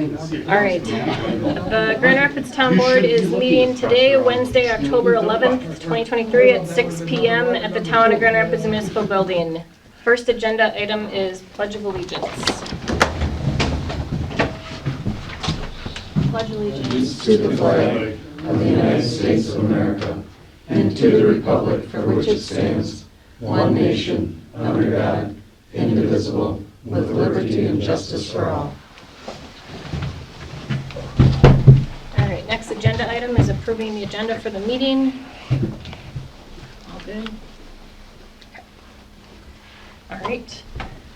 All right. The Grand Rapids Town Board is meeting today, Wednesday, October 11th, 2023 at 6 p.m. at the Town of Grand Rapids Municipal Building. First agenda item is Pledge of Allegiance. Pledge allegiance to the flag of the United States of America and to the republic for which it stands, one nation, under God, indivisible, with liberty and justice for all. All right, next agenda item is approving the agenda for the meeting. All good? Okay. All right.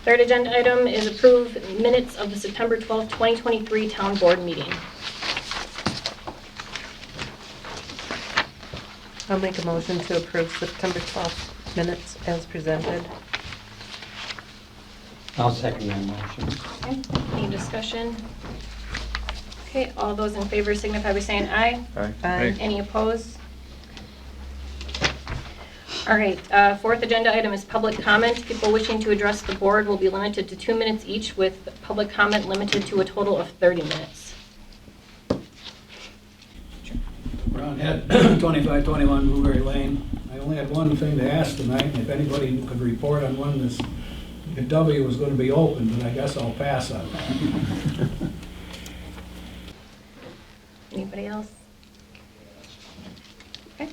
Third agenda item is approve minutes of the September 12th, 2023 Town Board meeting. I'll make a motion to approve September 12th minutes as presented. I'll second that motion. Okay, any discussion? Okay, all those in favor signify by saying aye. Aye. Any opposed? All right, fourth agenda item is public comment. People wishing to address the board will be limited to 2 minutes each, with public comment limited to a total of 30 minutes. Ron Head, 2521 Blueberry Lane. I only had one thing to ask tonight, and if anybody could report on when this W was going to be open, but I guess I'll pass on that. Anybody else? Okay.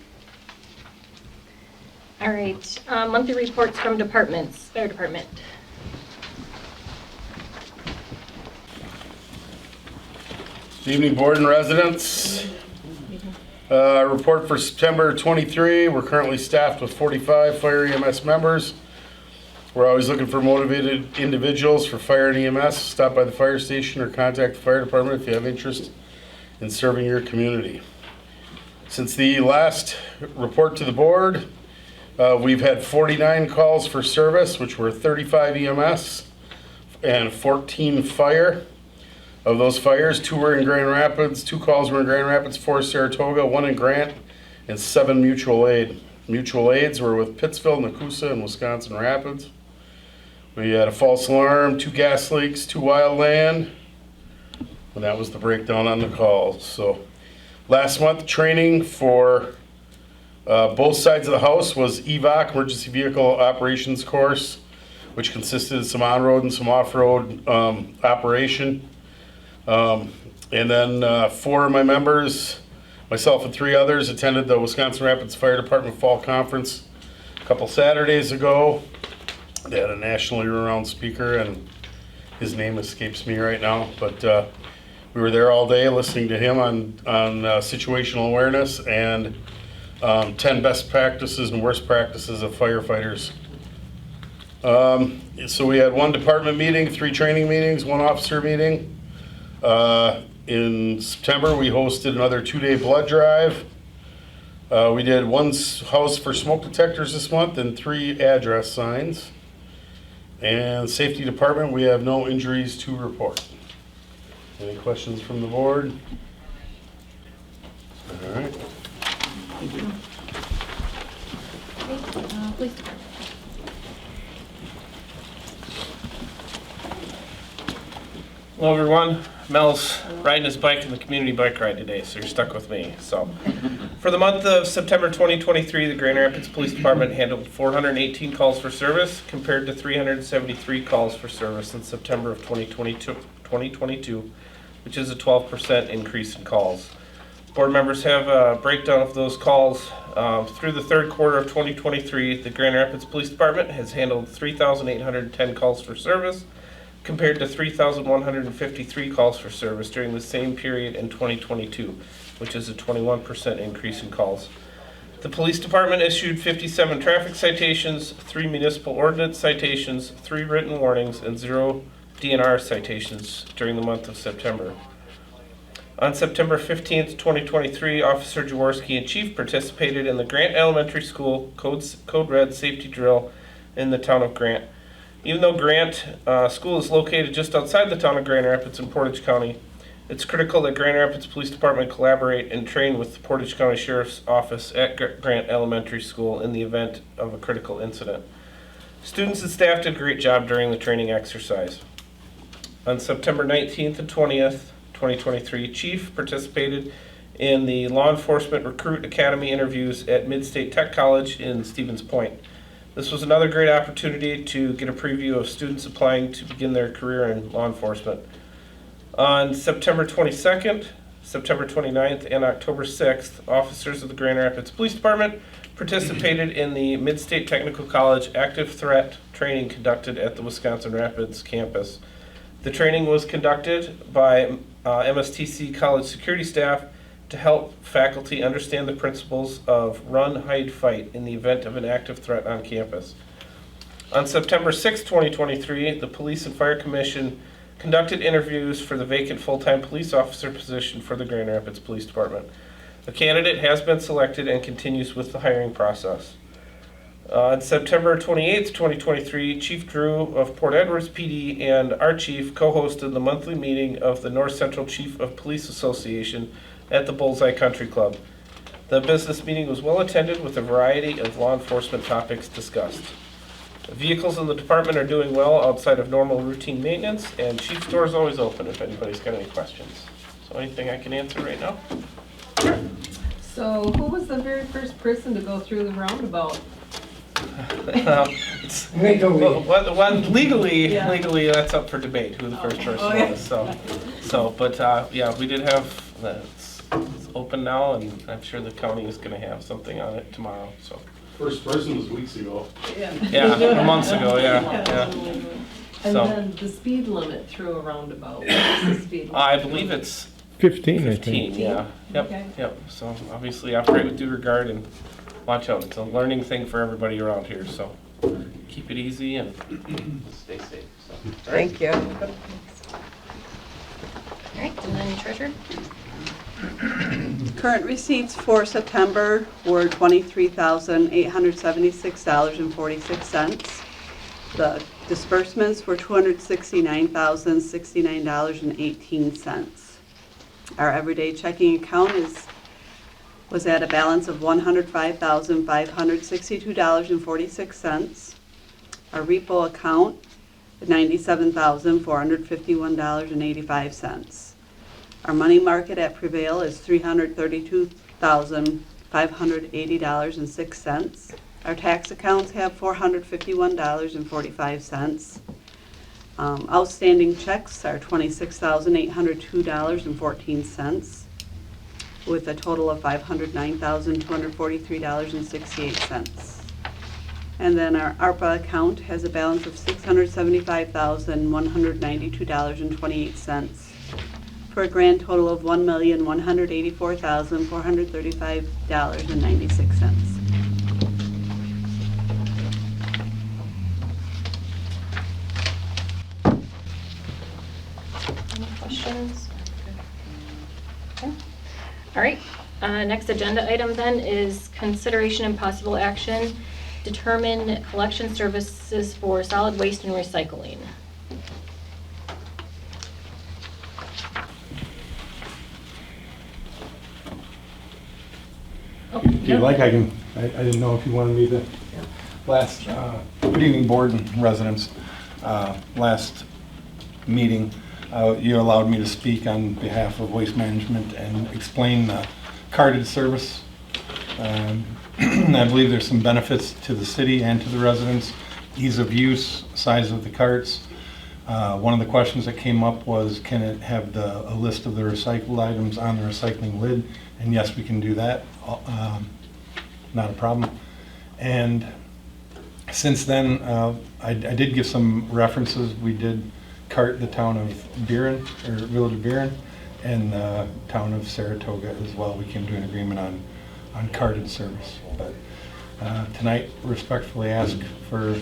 All right, monthly reports from departments. Fire department. Good evening, board and residents. Report for September 23. We're currently staffed with 45 fire EMS members. We're always looking for motivated individuals for fire and EMS. Stop by the fire station or contact the fire department if you have interest in serving your community. Since the last report to the board, we've had 49 calls for service, which were 35 EMS and 14 fire. Of those fires, 2 were in Grand Rapids, 2 calls were in Grand Rapids, 4 Saratoga, 1 in Grant, and 7 mutual aid. Mutual aids were with Pittsville, Nakusa, and Wisconsin Rapids. We had a false alarm, 2 gas leaks, 2 wildland, and that was the breakdown on the calls. So last month, training for both sides of the house was EVOC, Emergency Vehicle Operations course, which consisted of some on-road and some off-road operation. And then 4 of my members, myself and 3 others, attended the Wisconsin Rapids Fire Department Fall Conference a couple Saturdays ago. They had a nationally renowned speaker, and his name escapes me right now, but we were there all day listening to him on situational awareness and 10 best practices and worst practices of firefighters. So we had 1 department meeting, 3 training meetings, 1 officer meeting. In September, we hosted another 2-day blood drive. We did 1 house for smoke detectors this month and 3 address signs. And safety department, we have no injuries to report. Any questions from the board? All right. Thank you. Okay, police department. Hello everyone, Mel's riding his bike in the community bike ride today, so you're stuck with me. So, for the month of September 2023, the Grand Rapids Police Department handled 418 calls for service compared to 373 calls for service in September of 2022, which is a 12% increase in calls. Board members have a breakdown of those calls. Through the third quarter of 2023, the Grand Rapids Police Department has handled 3,810 calls for service, compared to 3,153 calls for service during the same period in 2022, which is a 21% increase in calls. The police department issued 57 traffic citations, 3 municipal ordinance citations, 3 written warnings, and 0 DNR citations during the month of September. On September 15th, 2023, Officer Jaworski and Chief participated in the Grant Elementary School Code Red safety drill in the town of Grant. Even though Grant School is located just outside the town of Grand Rapids in Portage County, it's critical that Grand Rapids Police Department collaborate and train with the Portage County Sheriff's Office at Grant Elementary School in the event of a critical incident. Students and staff did a great job during the training exercise. On September 19th and 20th, 2023, Chief participated in the Law Enforcement Recruit Academy interviews at Mid-State Tech College in Stevens Point. This was another great opportunity to get a preview of students applying to begin their career in law enforcement. On September 22nd, September 29th, and October 6th, officers of the Grand Rapids Police Department participated in the Mid-State Technical College Active Threat Training conducted at the Wisconsin Rapids campus. The training was conducted by MSTC college security staff to help faculty understand the principles of run, hide, fight in the event of an active threat on campus. On September 6, 2023, the Police and Fire Commission conducted interviews for the vacant full-time police officer position for the Grand Rapids Police Department. A candidate has been selected and continues with the hiring process. On September 28, 2023, Chief Drew of Port Edwards PD and our chief co-hosted the monthly meeting of the North Central Chief of Police Association at the Bullseye Country Club. The business meeting was well attended with a variety of law enforcement topics discussed. The vehicles in the department are doing well outside of normal routine maintenance, and Chief's door is always open if anybody's got any questions. So anything I can answer right now? So who was the very first person to go through the roundabout? Legally, Yeah. legally, that's up for debate who the first person Okay. was. But yeah, we did have it's open now, and I'm sure the county is going to have something on it tomorrow. So First person was weeks ago. yeah, months ago, yeah. And So- then the speed limit through a roundabout, what is the speed limit? I believe it's 15, I 15. think. Yeah. Yep. Okay. Yep. So obviously, operate with due regard and watch out. It's a learning thing for everybody around here. So keep it easy and stay safe. So. Thank you. All right, and then treasurer? Current receipts for September were $23,876.46. The disbursements were $269,069.18. Our everyday checking account was at a balance of $105,562.46. Our repo account, $97,451.85. Our money market at Prevail is $332,580.06. Our tax accounts have $451.45. Outstanding checks are $26,802.14, with a total of $509,243.68. And then our ARPA account has a balance of $675,192.28. for a grand total of $1,184,435.96. Any questions? Okay. All right, next agenda item then is consideration and possible action, determine collection services for solid waste and recycling. If you'd like, I didn't know if you wanted me to, last, good evening, board and residents. Last meeting, you allowed me to speak on behalf of Waste Management and explain the carded service. I believe there's some benefits to the city and to the residents, ease of use, size of the carts. One of the questions that came up was, can it have a list of the recycled items on the recycling lid? And yes, we can do that, not a problem. And since then, I did give some references. We did cart the town of Buren, or Village of Buren, and the town of Saratoga as well. We came to an agreement on carted service. But tonight, respectfully ask for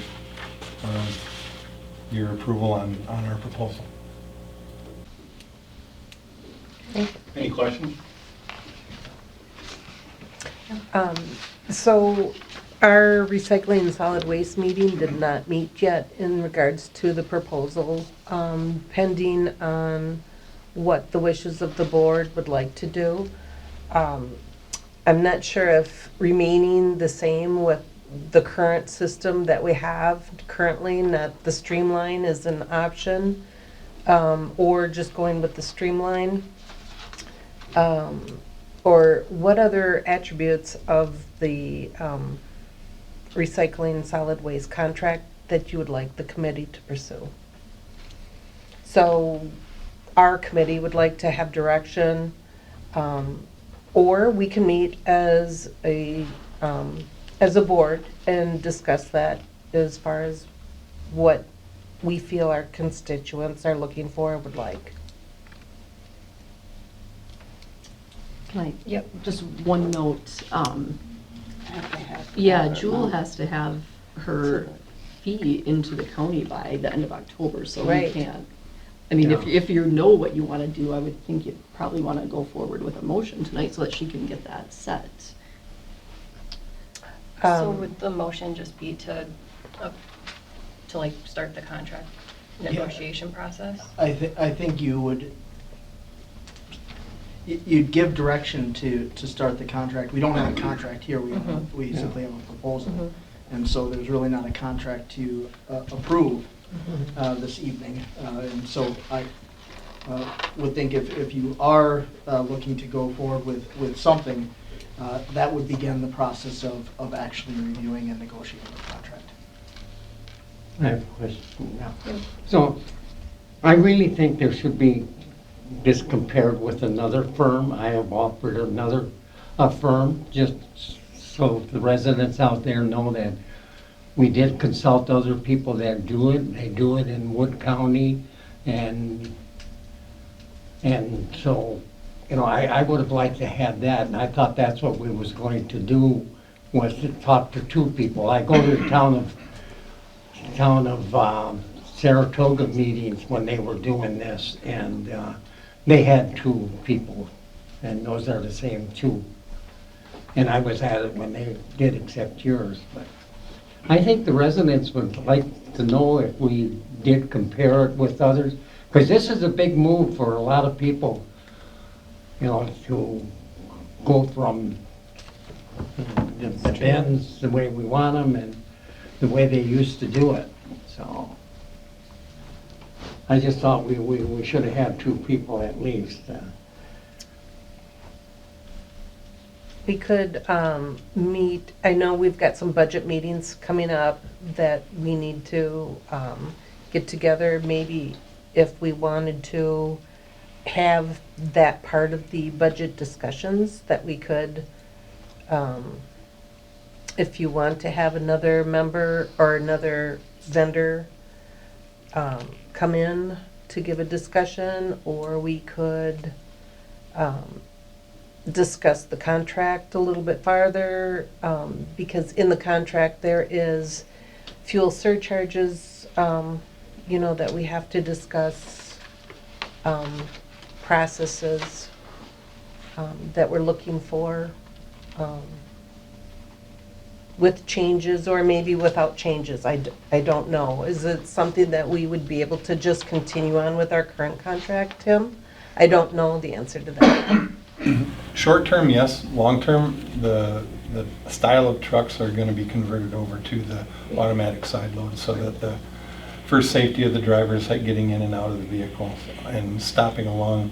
your approval on our proposal. Any questions? So our recycling and solid waste meeting did not meet yet in regards to the proposal, pending on what the wishes of the board would like to do. I'm not sure if remaining the same with the current system that we have currently, not the streamline, is an option. or just going with the streamline? Or what other attributes of the recycling solid waste contract that you would like the committee to pursue? So our committee would like to have direction, or we can meet as a board and discuss that as far as what we feel our constituents are looking for and would like. Can I, Yep. just one note, Have to have yeah, that Jewel amount. has to have her fee into the county by the end of October, so we Right. can't. I mean, Yeah. if you know what you wanna do, I would think you'd probably wanna go forward with a motion tonight so that she can get that set. So Um, would the motion just be to like start the contract negotiation process? I think you would, you'd give direction to start the contract. We don't have a contract here, we simply have a proposal. And so there's really not a contract to approve this evening. And so I would think if you are looking to go forward with something, that would begin the process of actually reviewing and negotiating the contract. I have a question now. So, I really think there should be this compared with another firm. I have offered a firm, just so the residents out there know that we did consult other people that do it. They do it in Wood County, and so, you know, I would have liked to have that, and I thought that's what we was going to do, was to talk to two people. I go to the town of Saratoga meetings when they were doing this, and they had two people, and those are the same two. And I was at it when they did accept yours, but I think the residents would like to know if we did compare it with others, because this is a big move for a lot of people, you know, to go from the bins the way we want them and the way they used to do it. So I just thought we should have had two people at least. We could meet, I know we've got some budget meetings coming up that we need to get together. Maybe if we wanted to have that part of the budget discussions, that we could, if you want to have another member or another vendor come in to give a discussion, or we could discuss the contract a little bit farther, because in the contract there is fuel surcharges, you know, that we have to discuss, processes that we're looking for, with changes or maybe without changes. I don't know. Is it something that we would be able to just continue on with our current contract, Tim? I don't know the answer to that. Short term, yes. Long term, the style of trucks are going to be converted over to the automatic side load, so that for safety of the drivers getting in and out of the vehicle and stopping along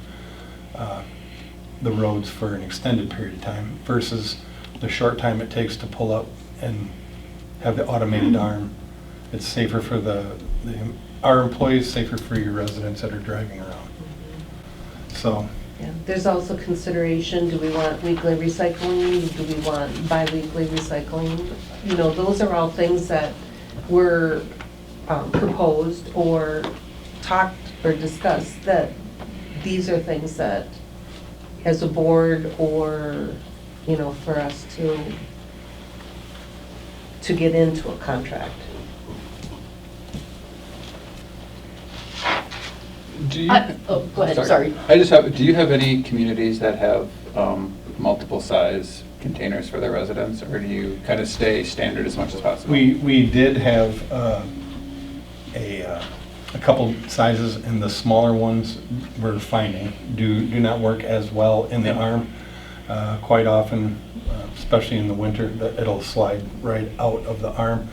the roads for an extended period of time versus the short time it takes to pull up and have the automated arm. It's safer for our employees, safer for your residents that are driving around. So. Yeah. There's also consideration, do we want weekly recycling? Do we want bi-weekly recycling? You know, those are all things that were proposed or talked or discussed, that these are things that as a board or, you know, for us to get into a contract. Do you, Oh, go ahead, sorry. do you have any communities that have multiple size containers for their residents, or do you kind of stay standard as much as possible? We did have a couple sizes, and the smaller ones we're finding do not work as well in the arm. Quite often, especially in the winter, it'll slide right out of the arm.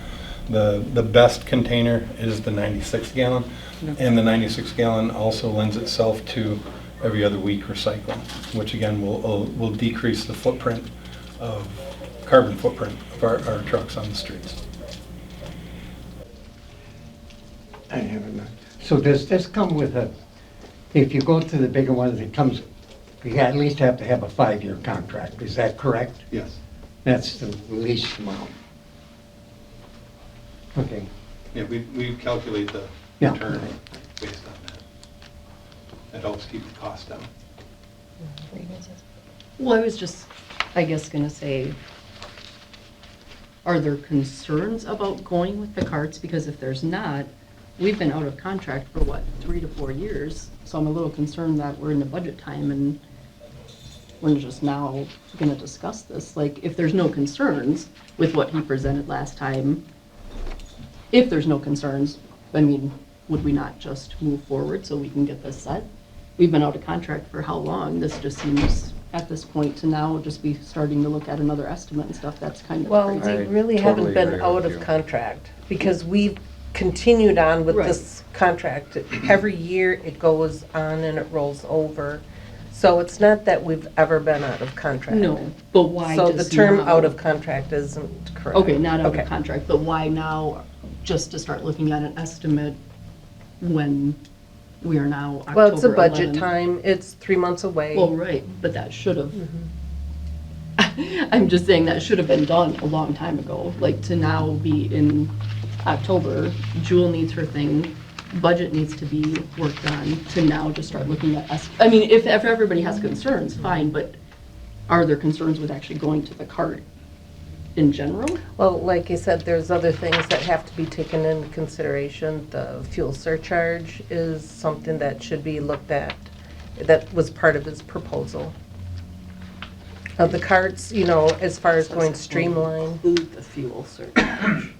The best container is the 96 gallon. And the 96 gallon also lends itself to every other week recycling, which again will decrease the footprint of, carbon footprint of our trucks on the streets. I haven't. So does this come with a, if you go to the bigger ones, it comes, you at least have to have a 5-year contract, is that correct? Yes. That's the least amount. Okay. Yeah, we calculate the Yeah. return based on that. It helps keep the cost down. Well, I was just, I guess, gonna say, are there concerns about going with the carts? Because if there's not, we've been out of contract for what, 3 to 4 years? So I'm a little concerned that we're in the budget time and we're just now gonna discuss this. Like, if there's no concerns with what he presented last time, if there's no concerns, I mean, would we not just move forward so we can get this set? We've been out of contract for how long? This just seems, at this point, to now just be starting to look at another estimate and stuff, that's kind of Well, crazy. we really haven't totally been agree out with of you. contract, because we've continued on with Right. this contract. Every year it goes on and it rolls over. So it's not that we've ever been out of contract. No, but why So the just term now? out of contract isn't correct. Okay, not out Okay. of contract, but why now, just to start looking at an estimate when we are now October 11th? Well, it's a budget time. It's 3 months away. Well, right, but that should have, Mm-hmm. I'm just saying that should have been done a long time ago. Like, to now be in October, Jewel needs her thing, budget needs to be worked on, to now just start looking at I mean, if everybody has concerns, fine, but are there concerns with actually going to the cart in general? Well, like I said, there's other things that have to be taken into consideration. The fuel surcharge is something that should be looked at. That was part of his proposal. The carts, you know, as far as going streamline. Include the fuel surcharge.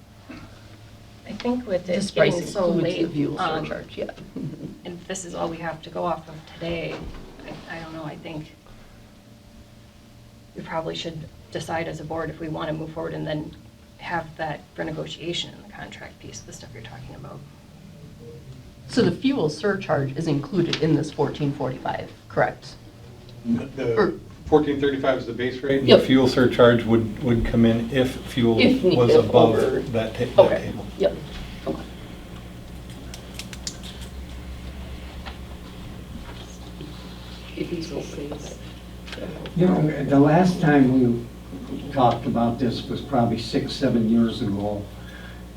I think with it This getting price so includes late, the fuel um, surcharge, yeah. and this is all we have to go off of today, I don't know, I think we probably should decide as a board if we want to move forward and then have that for negotiation in the contract piece, the stuff you're talking about. So the fuel surcharge is included in this 1445, correct? The 1435 is the base rate, and Yep. the fuel surcharge would come in if fuel If ne- was if above over- that Okay, table. yep, okay. If he's over it. You know, the last time we talked about this was probably 6, 7 years ago.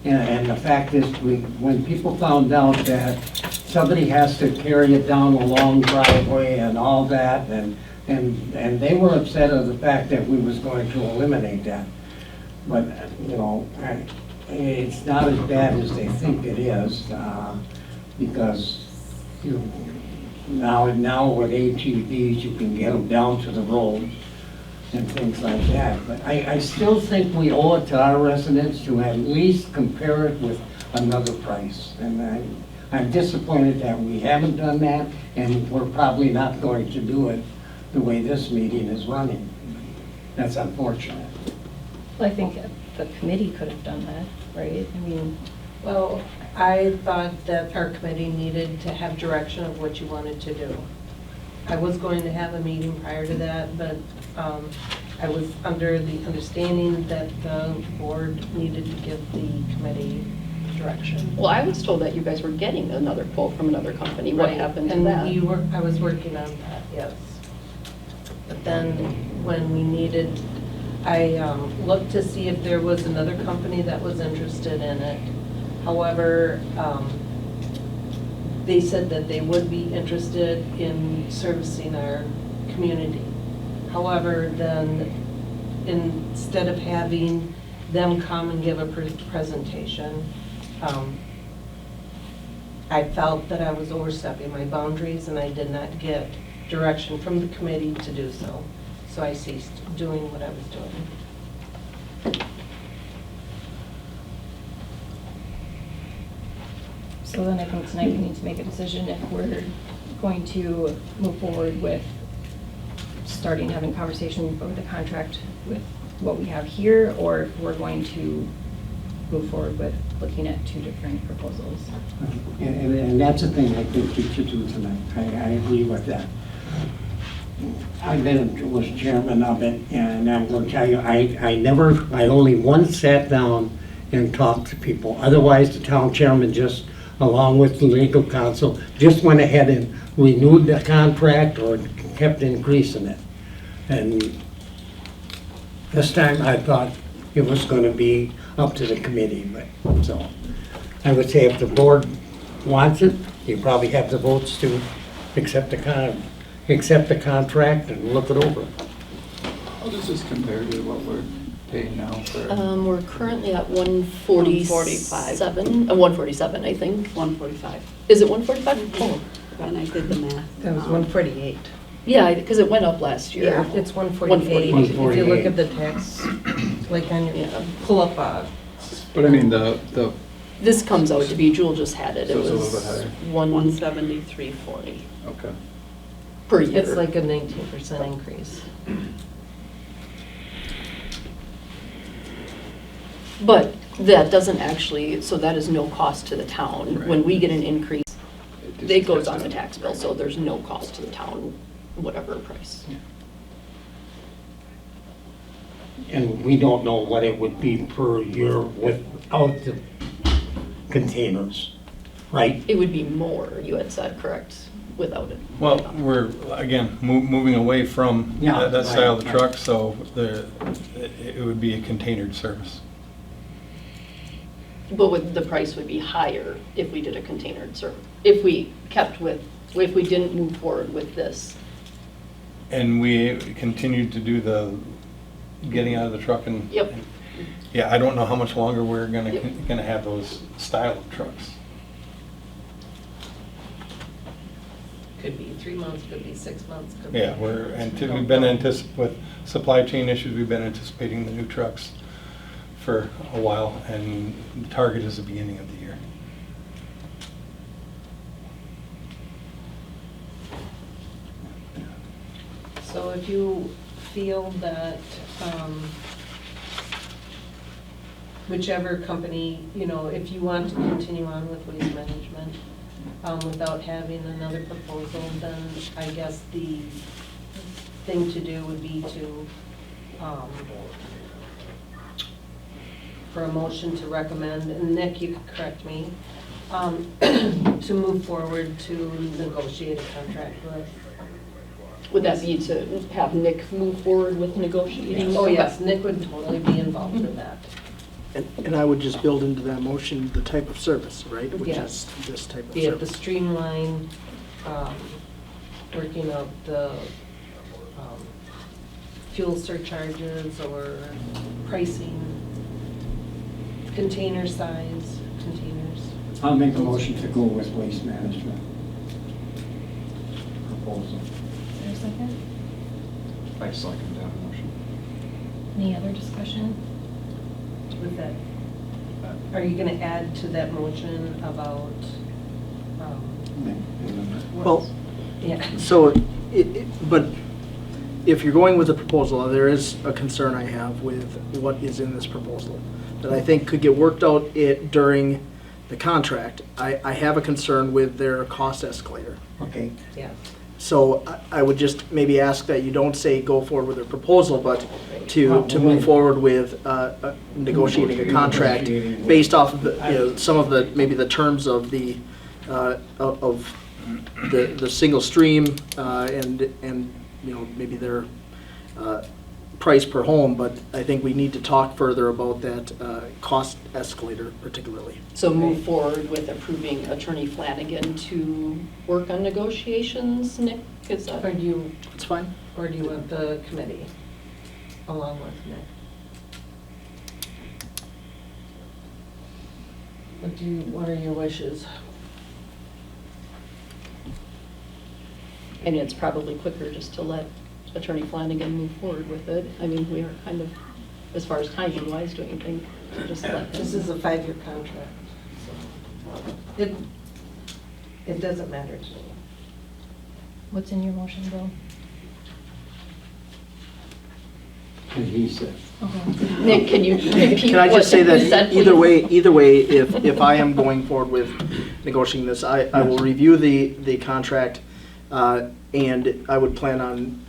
And the fact is, when people found out that somebody has to carry it down a long driveway and all that, and they were upset of the fact that we was going to eliminate that. But, you know, it's not as bad as they think it is, because, you know, now with ATVs, you can get them down to the road and things like that. But I still think we owe it to our residents to at least compare it with another price. And I'm disappointed that we haven't done that, and we're probably not going to do it the way this meeting is running. That's unfortunate. Well, I think the committee could have done that, right? I mean, Well, I thought that our committee needed to have direction of what you wanted to do. I was going to have a meeting prior to that, but I was under the understanding that the board needed to give the committee direction. Well, I was told that you guys were getting another quote from another company. What Right, happened to that? And I was working on that, yes. But then when we needed, I looked to see if there was another company that was interested in it. However, they said that they would be interested in servicing our community. However, then instead of having them come and give a presentation, I felt that I was overstepping my boundaries and I did not get direction from the committee to do so. So I ceased doing what I was doing. So then I think tonight we need to make a decision if we're going to move forward with starting having conversation about the contract with what we have here, or if we're going to move forward with looking at 2 different proposals. And that's the thing I think you should do tonight. I agree with that. Was chairman of it, and I'm going to tell you, I only once sat down and talked to people. Otherwise, the town chairman just, along with the legal counsel, just went ahead and renewed the contract or kept increasing it. And this time I thought it was going to be up to the committee, but so I would say if the board wants it, you probably have the votes to accept the contract and look it over. How does this compare to what we're paying now for? We're currently at 147, 147, I think. 145. Is it 145? Oh, And I did the math. That was 148. yeah, because it went up last year. Yeah, it's 148. 148. If you look at the tax, like on your, Yeah. pull up But I mean, the This comes out to be, Jewel just had it. So It it's a little was bit higher. 173.40 okay. per year. it's like a 19% increase. But that doesn't actually, so that is no cost to the town. Right. When we get an increase, just it goes gets on the done. tax bill, so there's no cost to the town, whatever price. And we don't know what it would be per year without the containers, right? It would be more, you had said, correct, without it. Well, we're, again, moving away from Yeah, that style of right. truck, so it would be a containered service. But the price would be higher if we did a containered service, if we didn't move forward with this. And we continued to do the getting out of the truck and. Yep. Yeah, I don't know how much longer we're gonna Yep. have those style of trucks. Could be 3 months, could be 6 months, could be. Yeah, we've been with supply chain issues, we've been anticipating the new trucks for a while, and the target is the beginning of the year. So if you feel that whichever company, if you want to continue on with waste management without having another proposal, then I guess the thing to do would be to, for a motion to recommend, and Nick, you can correct me, to move forward to negotiate a contract with. Would that be to have Nick move forward with negotiating? Oh, yes, Nick would totally be involved in that. And I would just build into that motion the type of service, right? Which Yes. is this type of Be it the service. streamline, working out the fuel surcharges or pricing, container size, containers. I'll make a motion to go with waste management proposal. Is there a second? I second that motion. Any other discussion? With that, are you gonna add to that motion about, Well, yeah, so, but if you're going with a proposal, there is a concern I have with what is in this proposal that I think could get worked out during the contract. I have a concern with their cost escalator. Okay. yeah. So I would just maybe ask that you don't say go forward with a proposal, but to move forward with negotiating a contract based off of some of the, maybe the terms of the single stream and maybe their price per home, but I think we need to talk further about that cost escalator particularly. So move forward with approving Attorney Flanagan to work on negotiations, Nick? Is that? Or do you, It's fine. or do you want the committee along with Nick? What are your wishes? And it's probably quicker just to let Attorney Flanagan move forward with it. I mean, we are kind of, as far as timing wise, don't you think? To just let This him. is a 5-year contract, so it doesn't matter to me. What's in your motion, Bill? And he said, Nick, can you repeat Can I just say what you said, that either please? way, if I am going forward with negotiating this, I will review the contract, and I would plan on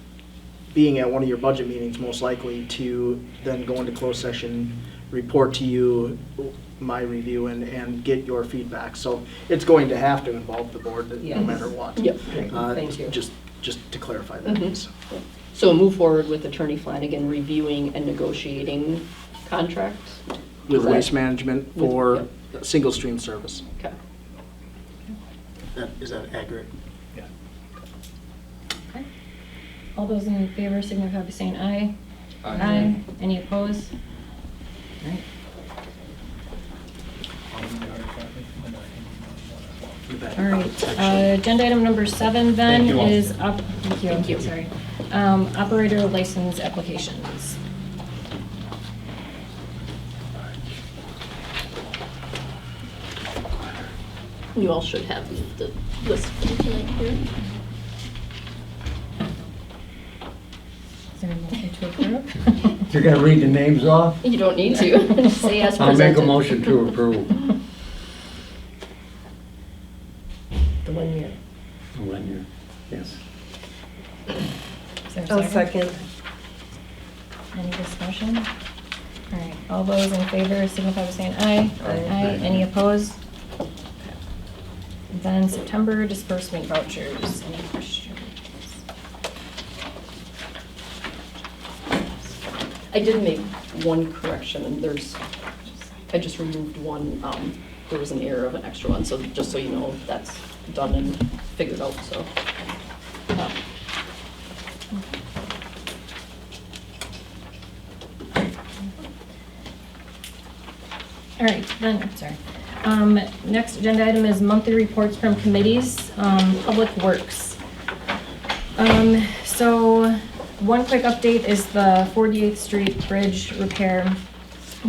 being at one of your budget meetings, most likely, to then go into closed session, report to you my review, and get your feedback. So it's going to have to involve the board no Yes. matter what. Yep. Thank you. Just to clarify that. Mhm. So. So move forward with Attorney Flanagan reviewing and negotiating contracts? With Is that- waste management with- for yep. single stream service. Okay. Is that accurate? Okay. All those in favor signify by saying aye. Aye. Any opposed? All right. All right, agenda item number 7 then Thank you all. is up, thank you, sorry. Operator license applications. You all should have the list for tonight here. Is there a motion to approve? you're gonna read the names off? You don't need to, just say as I'll make presented. a motion to approve. The 1 year. When you, yes. Is there a I'll second. Any discussion? All right, all those in favor signify by saying aye. Aye. Any opposed? Then September disbursement vouchers, any questions? I did make one correction, and I just removed one, there was an error of an extra one, so just so you know, that's done and figured out, so. All right, then, sorry. Next agenda item is monthly reports from committees, Public Works. So, one quick update is the 48th Street Bridge repair.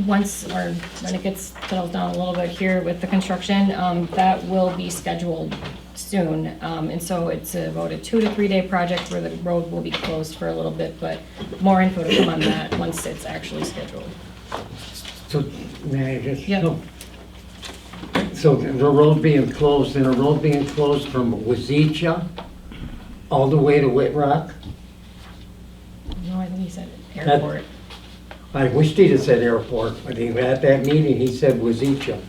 Once, or when it gets settled down a little bit here with the construction, that will be scheduled soon. And so it's about a 2 to 3 day project where the road will be closed for a little bit, but more info to come on that once it's actually scheduled. So, may I just? Yep. So the road being closed, and the road being closed from Wazeecha all the way to Whitrock? No, I think he said airport. I wished he'd have said airport, but he, at that meeting, he said Wazeecha.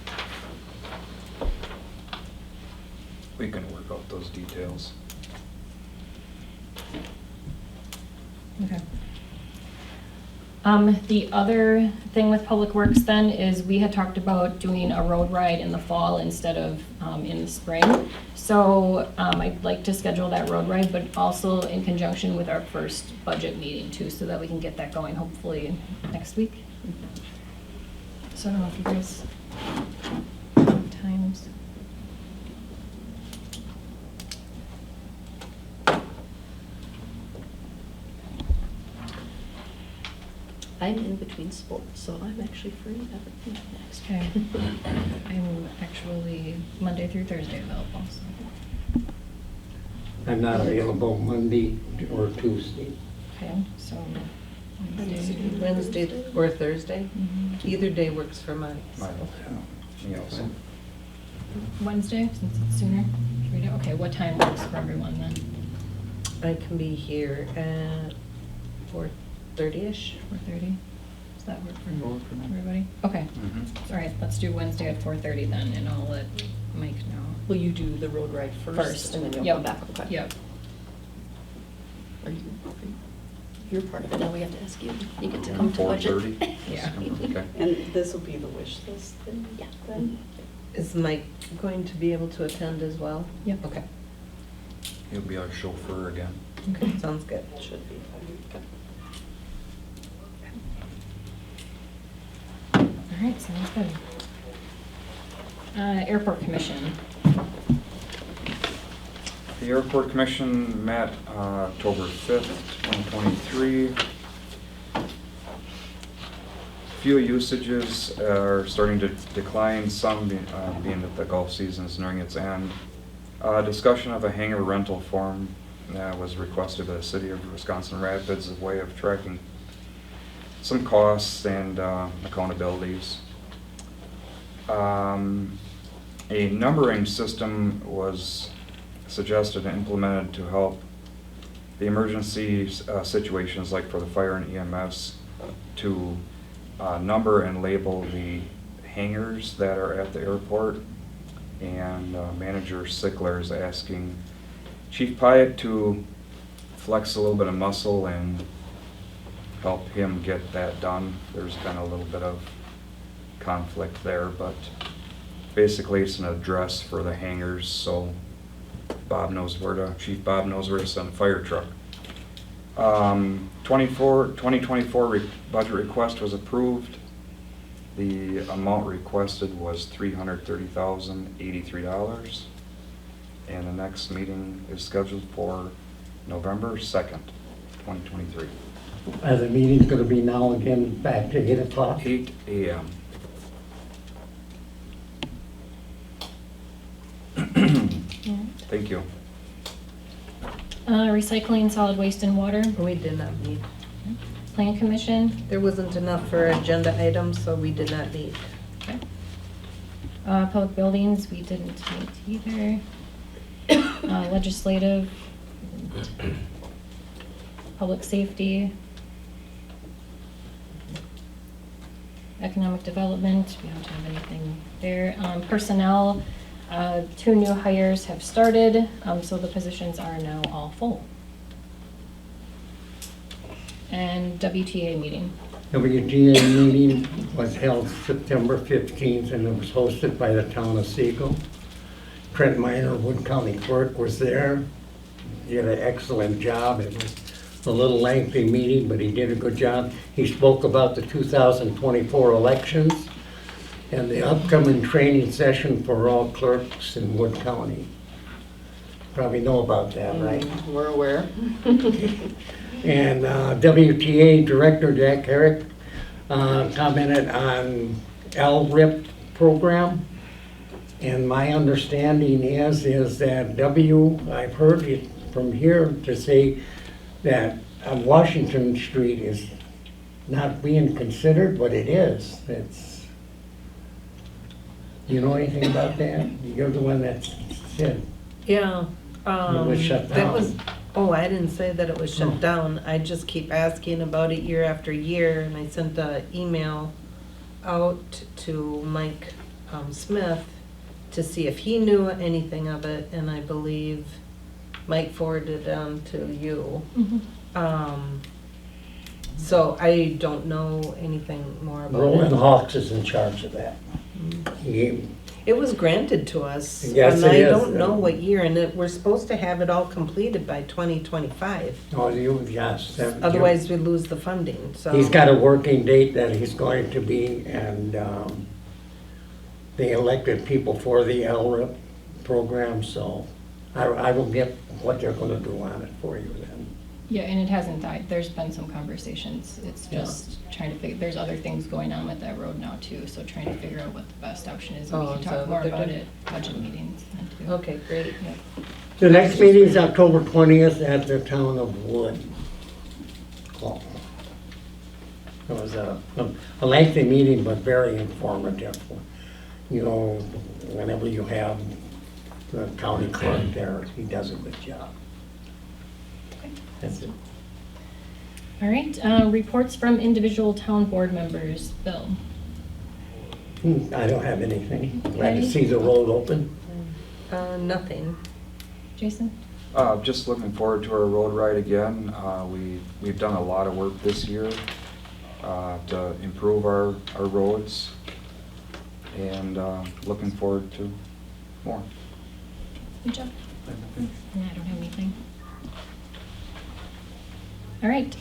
We can work out those details. Okay. The other thing with Public Works then is we had talked about doing a road ride in the fall instead of in the spring. So I'd like to schedule that road ride, but also in conjunction with our first budget meeting too, so that we can get that going hopefully next week. So I don't know if you guys have times. I'm in between sports, so I'm actually free next Okay. I'm actually Monday through Thursday available, so. I'm not available Monday or Tuesday. Okay, so Wednesday or Thursday. Mhm. Either day works for mine. Me also. Wednesday, since it's sooner. Should we do- Okay, what time works for everyone then? I can be here at 4:30ish. 4:30? Does that work for Work for me. everybody? Okay, Mhm. all right, let's do Wednesday at 4:30 then, and I'll let Mike know. Will you do the road ride first, and then you'll Yep. come back? Okay. Yep. You're part of it, now we have to ask you. You get to come to budget. 4:30? Yeah. Okay. And this will be the wish list then? Yeah, then. Is Mike going to be able to attend as well? Yep. Okay. He'll be our chauffeur again. Okay, sounds good. Should be. Okay. All right, sounds good. Airport Commission. The Airport Commission met October 5th, 2023. Fuel usages are starting to decline, some being that the golf season is nearing its end. Discussion of a hangar rental form was requested by the City of Wisconsin Rapids as a way of tracking some costs and accountabilities. A numbering system was suggested and implemented to help the emergency situations like for the fire and EMS to number and label the hangars that are at the airport. And Manager Sickler is asking Chief Pyatt to flex a little bit of muscle and help him get that done. There's been a little bit of conflict there, but basically it's an address for the hangars, so Chief Bob knows where to send a fire truck. 2024 budget request was approved. The amount requested was $330,083, and the next meeting is scheduled for November 2nd, 2023. The meeting's gonna be now again back to 8 o'clock. 8 a.m. Thank you. Recycling, solid waste, and water. We did not meet. Plan Commission. There wasn't enough for agenda items, so we did not meet. Okay. Public buildings, we didn't meet either. Legislative. Public safety. Economic development, we don't have anything there. Personnel, 2 new hires have started, so the positions are now all full. And WTA meeting. WTA meeting was held September 15th, and it was hosted by the town of Seagull. Trent Minor, Wood County Clerk, was there. He did an excellent job. It was a little lengthy meeting, but he did a good job. He spoke about the 2024 elections and the upcoming training session for all clerks in Wood County. Probably know about that, right? We're aware. And WTA Director Jack Herrick commented on LRIP program. And my understanding is that I've heard it from here to say that Washington Street is not being considered, but it is. It's, you know anything about that? You're the one that said Yeah. it was shut down. That was, I didn't say that it was shut down. I just keep asking about it year after year, and I sent an email out to Mike Smith to see if he knew anything of it, and I believe Mike forwarded it on to you. So I don't know anything more about Roland it. Hawks is in charge of that. It was granted to us, Yes, and it I is. don't know what year, and we're supposed to have it all completed by 2025. Oh, yes. Otherwise, we lose the funding, so. He's got a working date that he's going to be, and they elected people for the LRIP program, so I will get what they're gonna do on it for you then. Yeah, and it hasn't died. There's been some conversations. It's just trying to figure, there's other things going on with that road now too, so trying to figure out what the best option is. And we Oh, can is talk that more what they're about doing? it, budget meetings then too. Okay, great. Yep. The next meeting is October 20th at the town of Wood. Well, it was a lengthy meeting, but very informative. You know, whenever you have the county clerk there, he does a good job. That's it. All right, reports from individual town board members. Bill? I don't have anything. Glad to Okay. see the road open. Nothing. Jason? Just looking forward to our road ride again. We've done a lot of work this year to improve our roads, and looking forward to more. Good job. No, I don't have anything. All right,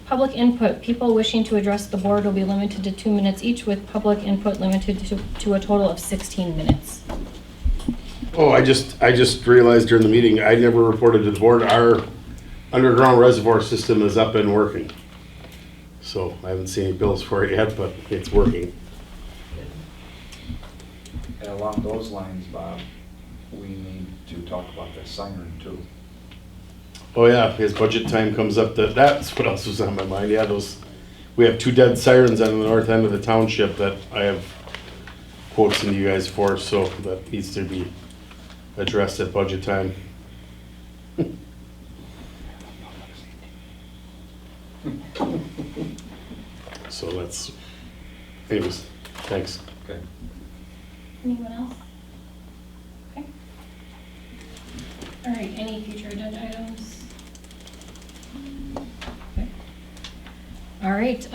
public input. People wishing to address the board will be limited to 2 minutes each, with public input limited to a total of 16 minutes. Oh, I just realized during the meeting, I never reported to the board, our underground reservoir system is up and working. So I haven't seen any bills for it yet, but it's working. And along those lines, Bob, we need to talk about the siren too. Oh yeah, his budget time comes up, that's what else was on my mind, yeah, those we have 2 dead sirens on the north end of the township that I have quotes into you guys for, so that needs to be addressed at budget time. So that's, anyways, thanks. Okay. Anyone else? Okay. All right, any future agenda items? Okay. All right,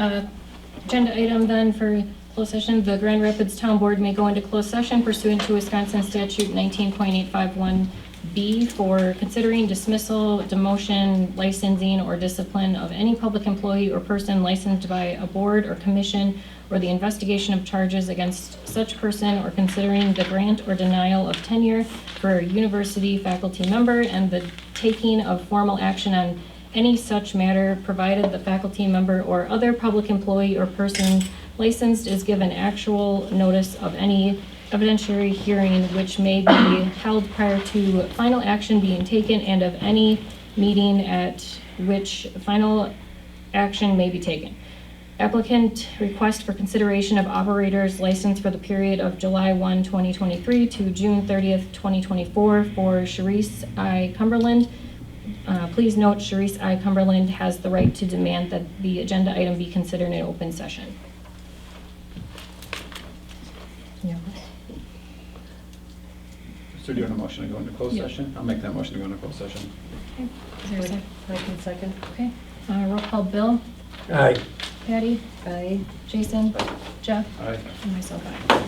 agenda item then for closed session, the Grand Rapids Town Board may go into closed session pursuant to Wisconsin Statute 19.851B for considering dismissal, demotion, licensing, or discipline of any public employee or person licensed by a board or commission, or the investigation of charges against such person, or considering the grant or denial of tenure for a university faculty member, and the taking of formal action on any such matter, provided the faculty member or other public employee or person licensed is given actual notice of any evidentiary hearing which may be held prior to final action being taken, and of any meeting at which final action may be taken. Applicant request for consideration of operator's license for the period of July 1, 2023 to June 30th, 2024 for Sharice I. Cumberland. Please note, Sharice I. Cumberland has the right to demand that the agenda item be considered in open session. So do you want a motion to go into closed Yeah. session? I'll make that motion to go into closed session. Okay. Is there a second? I can second. Okay. Roll call, Bill, Aye. Patty, Aye. Jason, Jeff, Aye. and myself, aye.